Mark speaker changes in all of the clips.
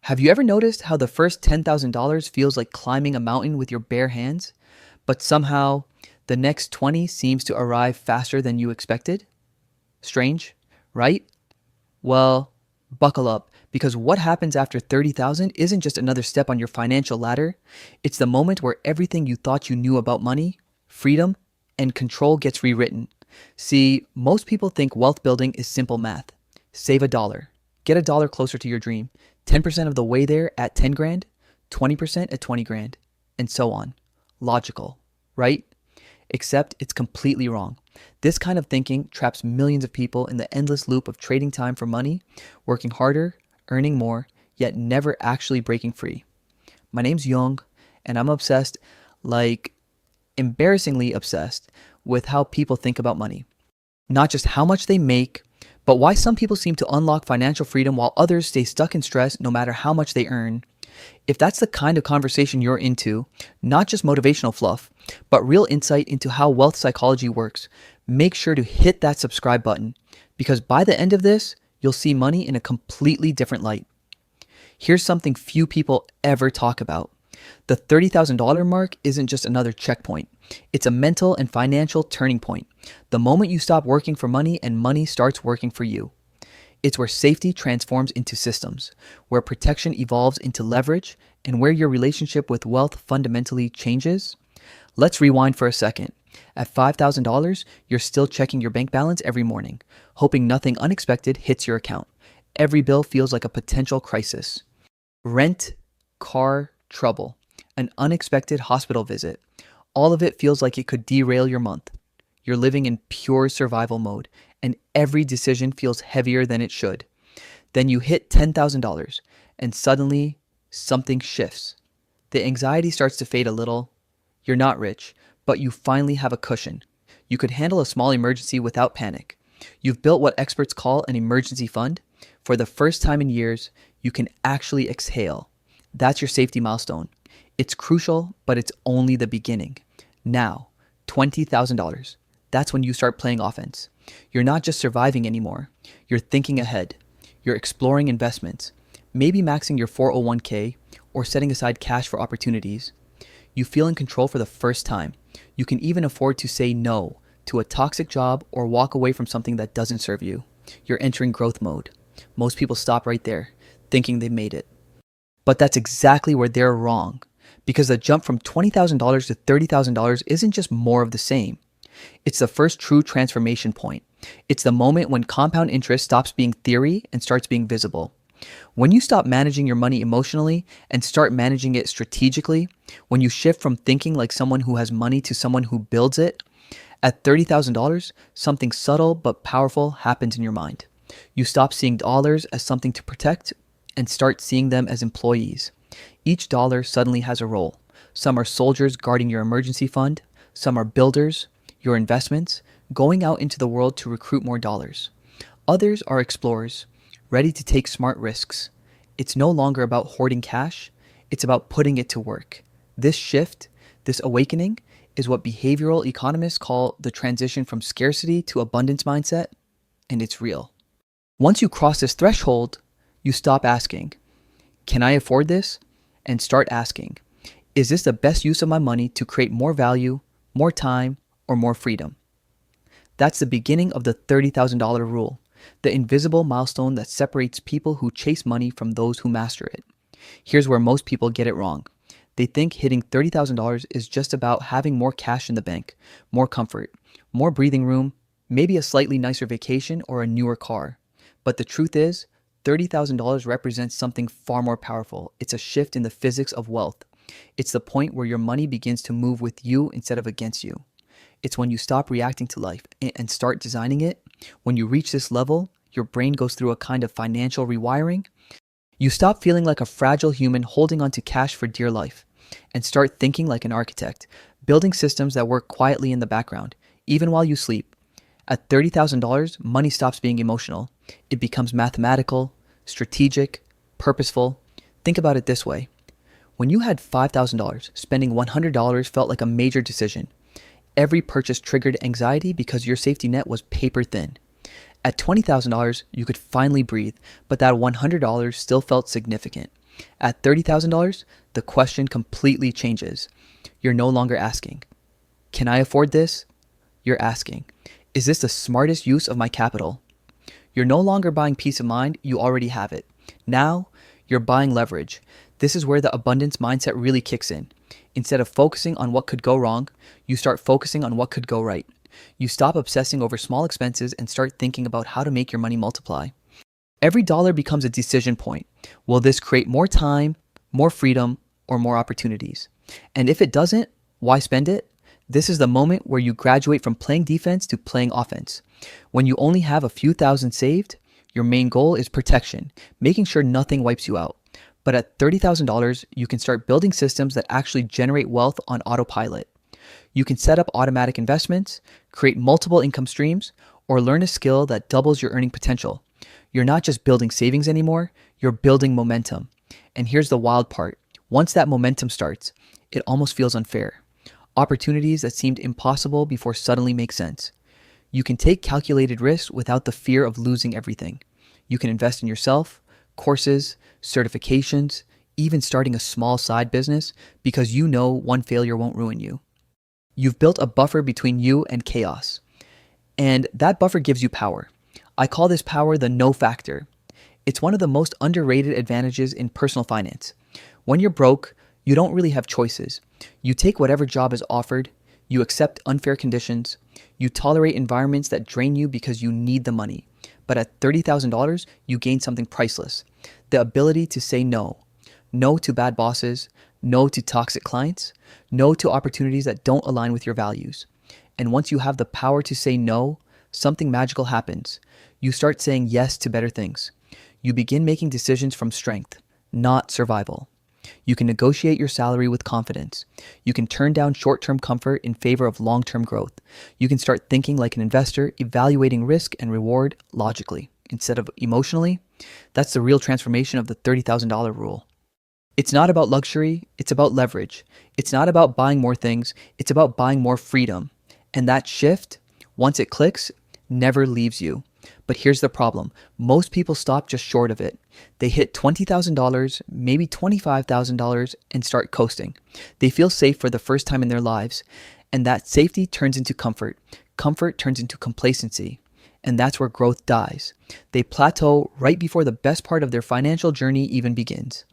Speaker 1: Have you ever noticed how the first $10,000 feels like climbing a mountain with your bare hands, but somehow the next 20 seems to arrive faster than you expected? Strange, right? Well, buckle up because what happens after 30,000 isn't just another step on your financial ladder. It's the moment where everything you thought you knew about money, freedom, and control gets rewritten. See, most people think wealth building is simple math. Save a dollar, get a dollar closer to your dream, 10% of the way there at 10 grand, 20% at 20 grand, and so on. Logical, right? Except it's completely wrong. This kind of thinking traps millions of people in the endless loop of trading time for money, working harder, earning more, yet never actually breaking free. My name's Young, and I'm obsessed, like embarrassingly obsessed, with how people think about money. Not just how much they make, but why some people seem to unlock financial freedom while others stay stuck in stress no matter how much they earn. If that's the kind of conversation you're into, not just motivational fluff, but real insight into how wealth psychology works, make sure to hit that subscribe button because by the end of this, you'll see money in a completely different light. Here's something few people ever talk about. The $30,000 mark isn't just another checkpoint. It's a mental and financial turning point. The moment you stop working for money and money starts working for you. It's where safety transforms into systems, where protection evolves into leverage, and where your relationship with wealth fundamentally changes. Let's rewind for a second. At $5,000, you're still checking your bank balance every morning, hoping nothing unexpected hits your account. Every bill feels like a potential crisis. Rent, car, trouble, an unexpected hospital visit. All of it feels like it could derail your month. You're living in pure survival mode, and every decision feels heavier than it should. Then you hit $10,000, and suddenly something shifts. The anxiety starts to fade a little. You're not rich, but you finally have a cushion. You could handle a small emergency without panic. You've built what experts call an emergency fund. For the first time in years, you can actually exhale. That's your safety milestone. It's crucial, but it's only the beginning. Now, $20,000. That's when you start playing offense. You're not just surviving anymore. You're thinking ahead. You're exploring investments, maybe maxing your 401k or setting aside cash for opportunities. You feel in control for the first time. You can even afford to say no to a toxic job or walk away from something that doesn't serve you. You're entering growth mode. Most people stop right there, thinking they've made it. But that's exactly where they're wrong, because the jump from $20,000 to $30,000 isn't just more of the same. It's the first true transformation point. It's the moment when compound interest stops being theory and starts being visible. When you stop managing your money emotionally and start managing it strategically, when you shift from thinking like someone who has money to someone who builds it, at $30,000, something subtle but powerful happens in your mind. You stop seeing dollars as something to protect and start seeing them as employees. Each dollar suddenly has a role. Some are soldiers guarding your emergency fund. Some are builders, your investments, going out into the world to recruit more dollars. Others are explorers, ready to take smart risks. It's no longer about hoarding cash. It's about putting it to work. This shift, this awakening, is what behavioral economists call the transition from scarcity to abundance mindset, and it's real. Once you cross this threshold, you stop asking, "Can I afford this?" and start asking, "Is this the best use of my money to create more value, more time, or more freedom?" That's the beginning of the $30,000 rule, the invisible milestone that separates people who chase money from those who master it. Here's where most people get it wrong. They think hitting $30,000 is just about having more cash in the bank, more comfort, more breathing room, maybe a slightly nicer vacation or a newer car. But the truth is, $30,000 represents something far more powerful. It's a shift in the physics of wealth. It's the point where your money begins to move with you instead of against you. It's when you stop reacting to life and start designing it. When you reach this level, your brain goes through a kind of financial rewiring. You stop feeling like a fragile human holding onto cash for dear life and start thinking like an architect, building systems that work quietly in the background, even while you sleep. At $30,000, money stops being emotional. It becomes mathematical, strategic, purposeful. Think about it this way. When you had $5,000, spending $100 felt like a major decision. Every purchase triggered anxiety because your safety net was paper thin. At $20,000, you could finally breathe, but that $100 still felt significant. At $30,000, the question completely changes. You're no longer asking, can I afford this? You're asking, is this the smartest use of my capital? You're no longer buying peace of mind, you already have it. Now, you're buying leverage. This is where the abundance mindset really kicks in. Instead of focusing on what could go wrong, you start focusing on what could go right. You stop obsessing over small expenses and start thinking about how to make your money multiply. Every dollar becomes a decision point. Will this create more time, more freedom, or more opportunities? And if it doesn't, why spend it? This is the moment where you graduate from playing defense to playing offense. When you only have a few thousand saved, your main goal is protection, making sure nothing wipes you out. But at $30,000, you can start building systems that actually generate wealth on autopilot. You can set up automatic investments, create multiple income streams, or learn a skill that doubles your earning potential. You're not just building savings anymore, you're building momentum. And here's the wild part. Once that momentum starts, it almost feels unfair. Opportunities that seemed impossible before suddenly make sense. You can take calculated risks without the fear of losing everything. You can invest in yourself, courses, certifications, even starting a small side business because you know one failure won't ruin you. You've built a buffer between you and chaos. And that buffer gives you power. I call this power the no factor. It's one of the most underrated advantages in personal finance. When you're broke, you don't really have choices. You take whatever job is offered, you accept unfair conditions, you tolerate environments that drain you because you need the money. But at $30,000, you gain something priceless. The ability to say no. No to bad bosses, no to toxic clients, no to opportunities that don't align with your values. And once you have the power to say no, something magical happens. You start saying yes to better things. You begin making decisions from strength, not survival. You can negotiate your salary with confidence. You can turn down short-term comfort in favor of long-term growth. You can start thinking like an investor, evaluating risk and reward logically instead of emotionally. That's the real transformation of the $30,000 rule. It's not about luxury, it's about leverage. It's not about buying more things, it's about buying more freedom. And that shift, once it clicks, never leaves you. But here's the problem. Most people stop just short of it. They hit $20,000, maybe $25,000 and start coasting. They feel safe for the first time in their lives. And that safety turns into comfort. Comfort turns into complacency. And that's where growth dies. They plateau right before the best part of their financial journey even begins.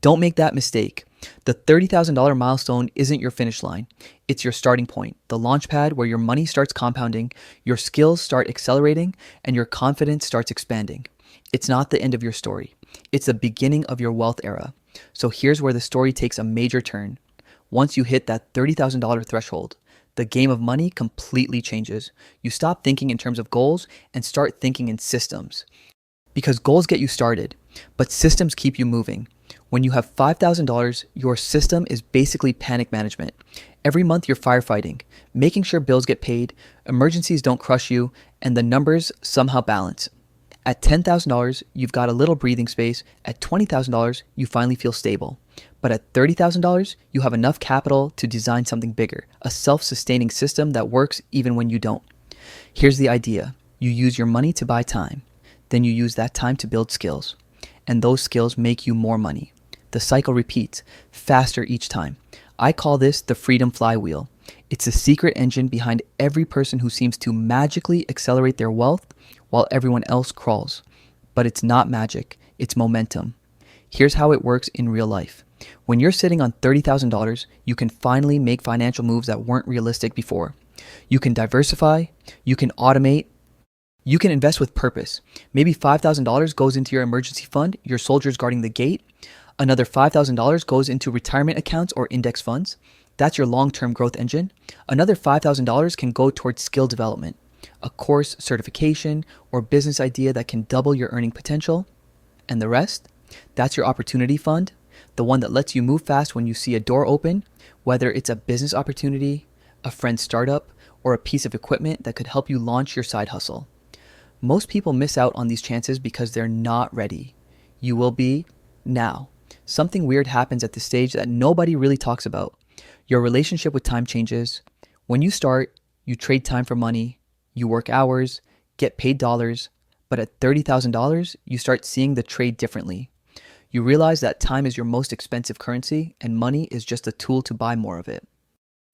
Speaker 1: Don't make that mistake. The $30,000 milestone isn't your finish line. It's your starting point, the launch pad where your money starts compounding, your skills start accelerating, and your confidence starts expanding. It's not the end of your story. It's the beginning of your wealth era. So here's where the story takes a major turn. Once you hit that $30,000 threshold, the game of money completely changes. You stop thinking in terms of goals and start thinking in systems. Because goals get you started, but systems keep you moving. When you have $5,000, your system is basically panic management. Every month you're firefighting, making sure bills get paid, emergencies don't crush you, and the numbers somehow balance. At $10,000, you've got a little breathing space. At $20,000, you finally feel stable. But at $30,000, you have enough capital to design something bigger, a self-sustaining system that works even when you don't. Here's the idea. You use your money to buy time. Then you use that time to build skills. And those skills make you more money. The cycle repeats, faster each time. I call this the freedom flywheel. It's a secret engine behind every person who seems to magically accelerate their wealth while everyone else crawls. But it's not magic, it's momentum. Here's how it works in real life. When you're sitting on $30,000, you can finally make financial moves that weren't realistic before. You can diversify, you can automate, you can invest with purpose. Maybe $5,000 goes into your emergency fund, your soldiers guarding the gate. Another $5,000 goes into retirement accounts or index funds. That's your long-term growth engine. Another $5,000 can go towards skill development, a course, certification, or business idea that can double your earning potential. And the rest? That's your opportunity fund, the one that lets you move fast when you see a door open, whether it's a business opportunity, a friend's startup, or a piece of equipment that could help you launch your side hustle. Most people miss out on these chances because they're not ready. You will be now. Something weird happens at this stage that nobody really talks about. Your relationship with time changes. When you start, you trade time for money, you work hours, get paid dollars, but at $30,000, you start seeing the trade differently. You realize that time is your most expensive currency and money is just a tool to buy more of it.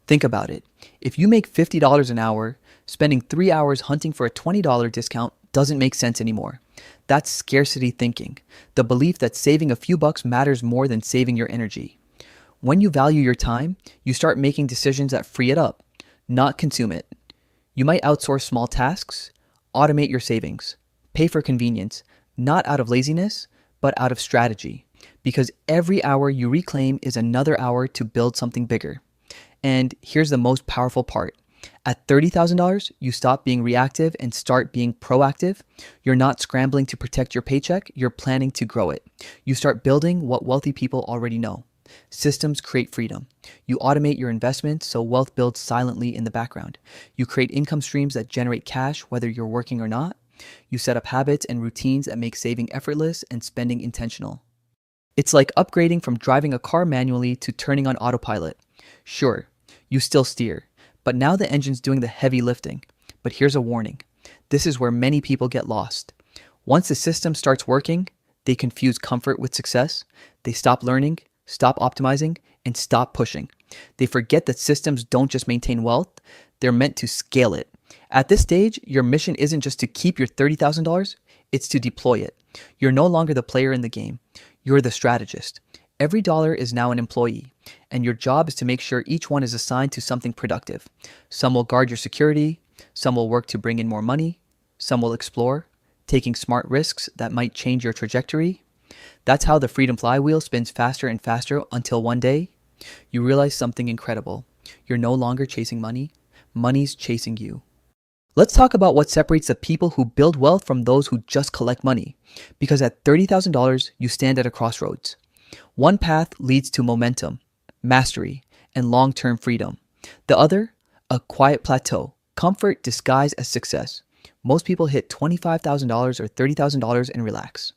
Speaker 1: Think about it. If you make $50 an hour, spending 3 hours hunting for a $20 discount doesn't make sense anymore. That's scarcity thinking, the belief that saving a few bucks matters more than saving your energy. When you value your time, you start making decisions that free it up, not consume it. You might outsource small tasks, automate your savings, pay for convenience, not out of laziness, but out of strategy. Because every hour you reclaim is another hour to build something bigger. And here's the most powerful part. At $30,000, you stop being reactive and start being proactive. You're not scrambling to protect your paycheck, you're planning to grow it. You start building what wealthy people already know. Systems create freedom. You automate your investments so wealth builds silently in the background. You create income streams that generate cash whether you're working or not. You set up habits and routines that make saving effortless and spending intentional. It's like upgrading from driving a car manually to turning on autopilot. Sure, you still steer, but now the engine's doing the heavy lifting. But here's a warning. This is where many people get lost. Once the system starts working, they confuse comfort with success. They stop learning, stop optimizing, and stop pushing. They forget that systems don't just maintain wealth, they're meant to scale it. At this stage, your mission isn't just to keep your $30,000, it's to deploy it. You're no longer the player in the game, you're the strategist. Every dollar is now an employee, and your job is to make sure each one is assigned to something productive. Some will guard your security, some will work to bring in more money, some will explore, taking smart risks that might change your trajectory. That's how the freedom flywheel spins faster and faster until one day, you realize something incredible. You're no longer chasing money, money's chasing you. Let's talk about what separates the people who build wealth from those who just collect money. Because at $30,000, you stand at a crossroads. One path leads to momentum, mastery, and long-term freedom. The other, a quiet plateau, comfort disguised as success. Most people hit $25,000 or $30,000 and relax.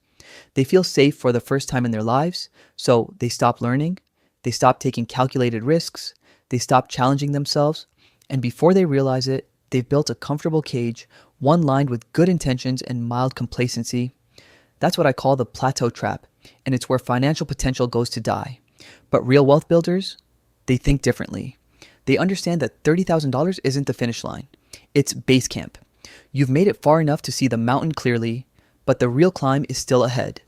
Speaker 1: They feel safe for the first time in their lives, so they stop learning, they stop taking calculated risks, they stop challenging themselves, and before they realize it, they've built a comfortable cage, one lined with good intentions and mild complacency. That's what I call the plateau trap, and it's where financial potential goes to die. But real wealth builders, they think differently. They understand that $30,000 isn't the finish line. It's base camp. You've made it far enough to see the mountain clearly, but the real climb is still ahead.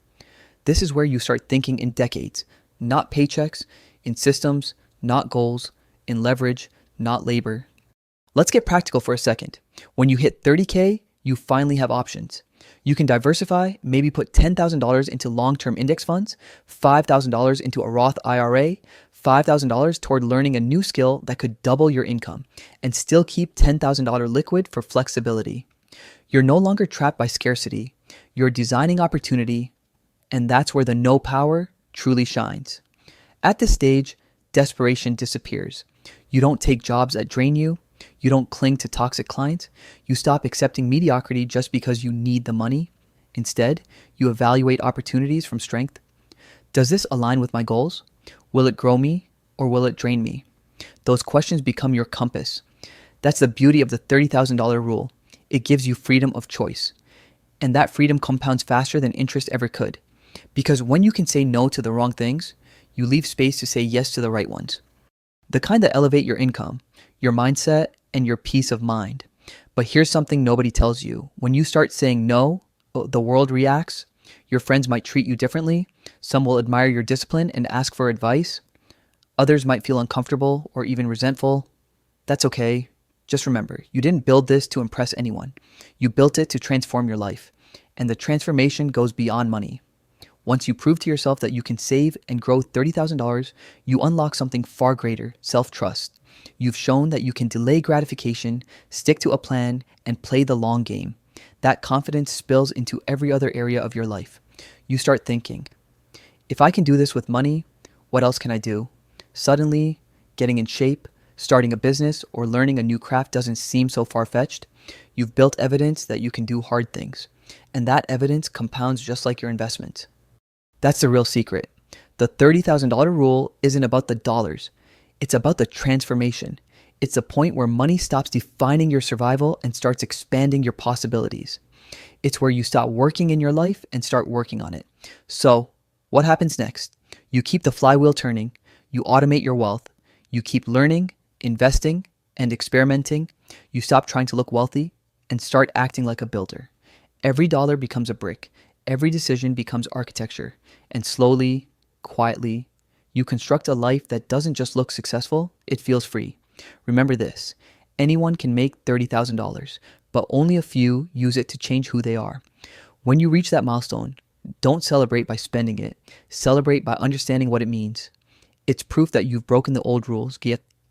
Speaker 1: This is where you start thinking in decades, not paychecks, in systems, not goals, in leverage, not labor. Let's get practical for a second. When you hit 30K, you finally have options. You can diversify, maybe put $10,000 into long-term index funds, $5,000 into a Roth IRA, $5,000 toward learning a new skill that could double your income, and still keep $10,000 liquid for flexibility. You're no longer trapped by scarcity. You're designing opportunity, and that's where the no power truly shines. At this stage, desperation disappears. You don't take jobs that drain you. You don't cling to toxic clients. You stop accepting mediocrity just because you need the money. Instead, you evaluate opportunities from strength. Does this align with my goals? Will it grow me or will it drain me? Those questions become your compass. That's the beauty of the $30,000 rule. It gives you freedom of choice. And that freedom compounds faster than interest ever could. Because when you can say no to the wrong things, you leave space to say yes to the right ones. The kind that elevate your income, your mindset, and your peace of mind. But here's something nobody tells you. When you start saying no, the world reacts. Your friends might treat you differently. Some will admire your discipline and ask for advice. Others might feel uncomfortable or even resentful. That's okay. Just remember, you didn't build this to impress anyone. You built it to transform your life. And the transformation goes beyond money. Once you prove to yourself that you can save and grow $30,000, you unlock something far greater, self-trust. You've shown that you can delay gratification, stick to a plan, and play the long game. That confidence spills into every other area of your life. You start thinking, if I can do this with money, what else can I do? Suddenly, getting in shape, starting a business, or learning a new craft doesn't seem so far-fetched. You've built evidence that you can do hard things, and that evidence compounds just like your investment. That's the real secret. The $30,000 rule isn't about the dollars. It's about the transformation. It's the point where money stops defining your survival and starts expanding your possibilities. It's where you stop working in your life and start working on it. So, What happens next? You keep the flywheel turning, you automate your wealth, you keep learning, investing, and experimenting. You stop trying to look wealthy and start acting like a builder. Every dollar becomes a brick, every decision becomes architecture, and slowly, quietly, you construct a life that doesn't just look successful, it feels free. Remember this: anyone can make $30,000, but only a few use it to change who they are. When you reach that milestone, don't celebrate by spending it, celebrate by understanding what it means. It's proof that you've broken the old rules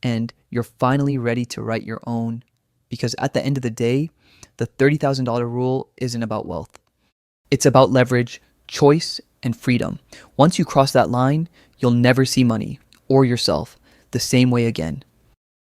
Speaker 1: and you're finally ready to write your own. Because at the end of the day, the $30,000 rule isn't about wealth. It's about leverage, choice, and freedom. Once you cross that line, you'll never see money or yourself the same way again.